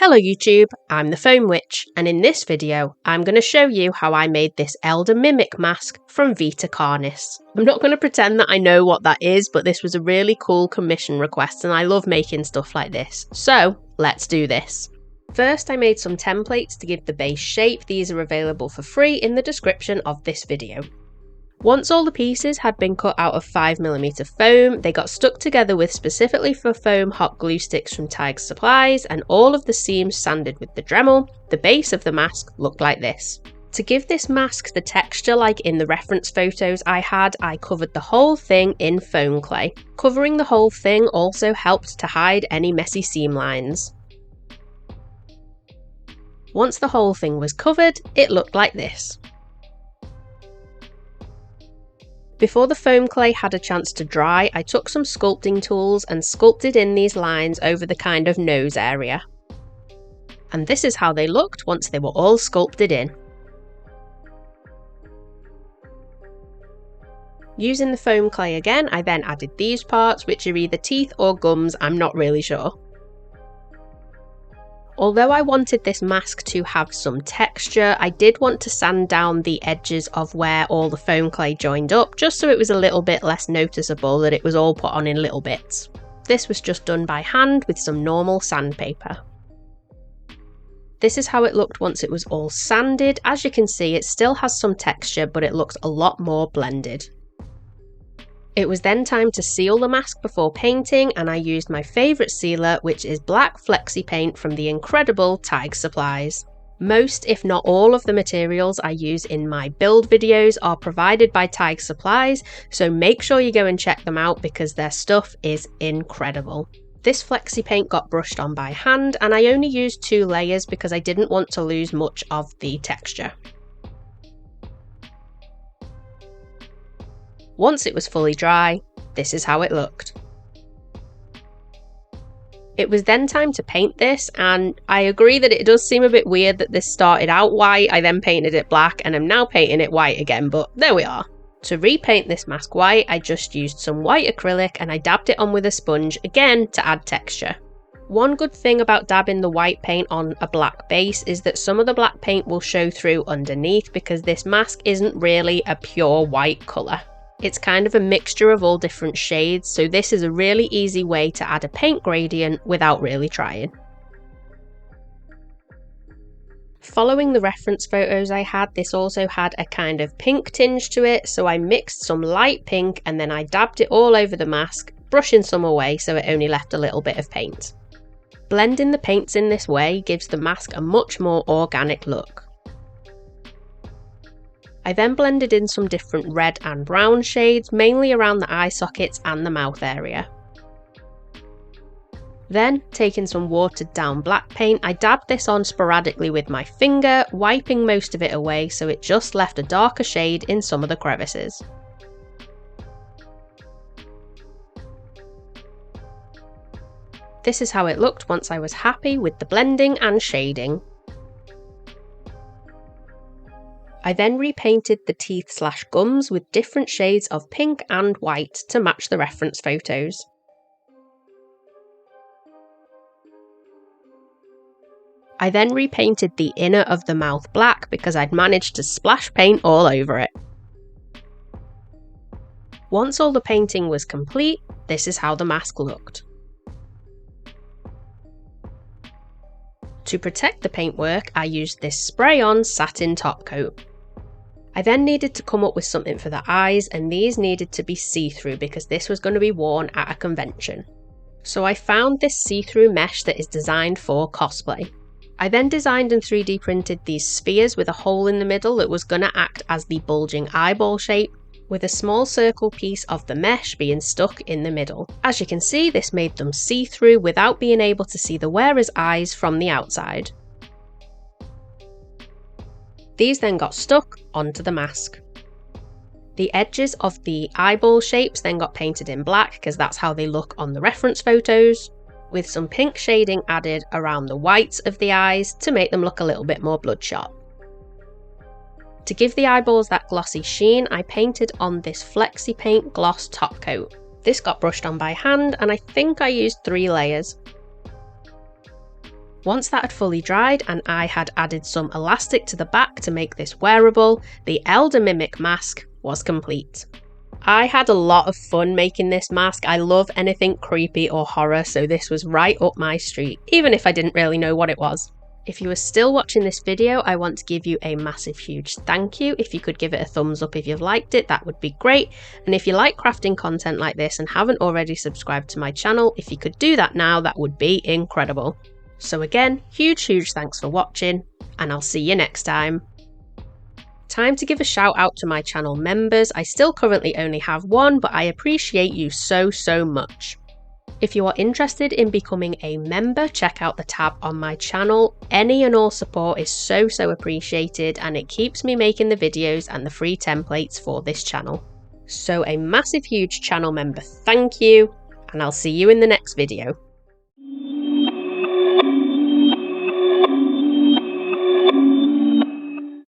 Hello YouTube, I'm the Foam Witch, and in this video I'm going to show you how I made this Elder Mimic mask from Vita Carnis. I'm not going to pretend that I know what that is, but this was a really cool commission request and I love making stuff like this. So let's do this. First I made some templates to give the base shape. These are available for free in the description of this video. Once all the pieces had been cut out of 5mm foam, they got stuck together with specifically for foam hot glue sticks from Tiger Supplies, and all of the seams sanded with the Dremel. The base of the mask looked like this. To give this mask the texture like in the reference photos I covered the whole thing in foam clay. Covering the whole thing also helped to hide any messy seam lines. Once the whole thing was covered, it looked like this. Before the foam clay had a chance to dry, I took some sculpting tools and sculpted in these lines over the kind of nose area. And this is how they looked once they were all sculpted in. Using the foam clay again, I then added these parts, which are either teeth or gums, I'm not really sure. Although I wanted this mask to have some texture, I did want to sand down the edges of where all the foam clay joined up, just so it was a little bit less noticeable that it was all put on in little bits. This was just done by hand with some normal sandpaper. This is how it looked once it was all sanded. As you can see, it still has some texture, but it looks a lot more blended. It was then time to seal the mask before painting, and I used my favourite sealer, which is black flexi paint from the incredible Tiger Supplies. Most, if not all, of the materials I use in my build videos are provided by Tiger Supplies, so make sure you go and check them out because their stuff is incredible. This flexi paint got brushed on by hand, and I only used 2 layers because I didn't want to lose much of the texture. Once it was fully dry, this is how it looked. It was then time to paint this, and I agree that it does seem a bit weird that this started out white, I then painted it black, and I'm now painting it white again, but there we are. To repaint this mask white, I just used some white acrylic and I dabbed it on with a sponge, again to add texture. One good thing about dabbing the white paint on a black base is that some of the black paint will show through underneath because this mask isn't really a pure white colour. It's kind of a mixture of all different shades, so this is a really easy way to add a paint gradient without really trying. Following the reference photos I had, this also had a kind of pink tinge to it, so I mixed some light pink and then I dabbed it all over the mask, brushing some away so it only left a little bit of paint. Blending the paints in this way gives the mask a much more organic look. I then blended in some different red and brown shades, mainly around the eye sockets and the mouth area. Then, taking some watered down black paint, I dabbed this on sporadically with my finger, wiping most of it away so it just left a darker shade in some of the crevices. This is how it looked once I was happy with the blending and shading. I then repainted the teeth/gums with different shades of pink and white to match the reference photos. I then repainted the inner of the mouth black because I'd managed to splash paint all over it. Once all the painting was complete, this is how the mask looked. To protect the paintwork, I used this spray-on satin top coat. I then needed to come up with something for the eyes, and these needed to be see-through because this was going to be worn at a convention. So I found this see-through mesh that is designed for cosplay. I then designed and 3D printed these spheres with a hole in the middle that was going to act as the bulging eyeball shape, with a small circle piece of the mesh being stuck in the middle. As you can see, this made them see-through without being able to see the wearer's eyes from the outside. These then got stuck onto the mask. The edges of the eyeball shapes then got painted in black because that's how they look on the reference photos, with some pink shading added around the whites of the eyes to make them look a little bit more bloodshot. To give the eyeballs that glossy sheen, I painted on this flexi paint gloss top coat. This got brushed on by hand and I think I used 3 layers. Once that had fully dried and I had added some elastic to the back to make this wearable, the Elder Mimic mask was complete. I had a lot of fun making this mask. I love anything creepy or horror, so this was right up my street, even if I didn't really know what it was. If you are still watching this video, I want to give you a massive huge thank you. If you could give it a thumbs up if you've liked it, that would be great. And if you like crafting content like this and haven't already subscribed to my channel, if you could do that now, that would be incredible. So again, huge thanks for watching, and I'll see you next time. Time to give a shout out to my channel members. I still currently only have one, but I appreciate you so much. If you are interested in becoming a member, check out the tab on my channel. Any and all support is so appreciated, and it keeps me making the videos and the free templates for this channel. So a massive huge channel member thank you, and I'll see you in the next video.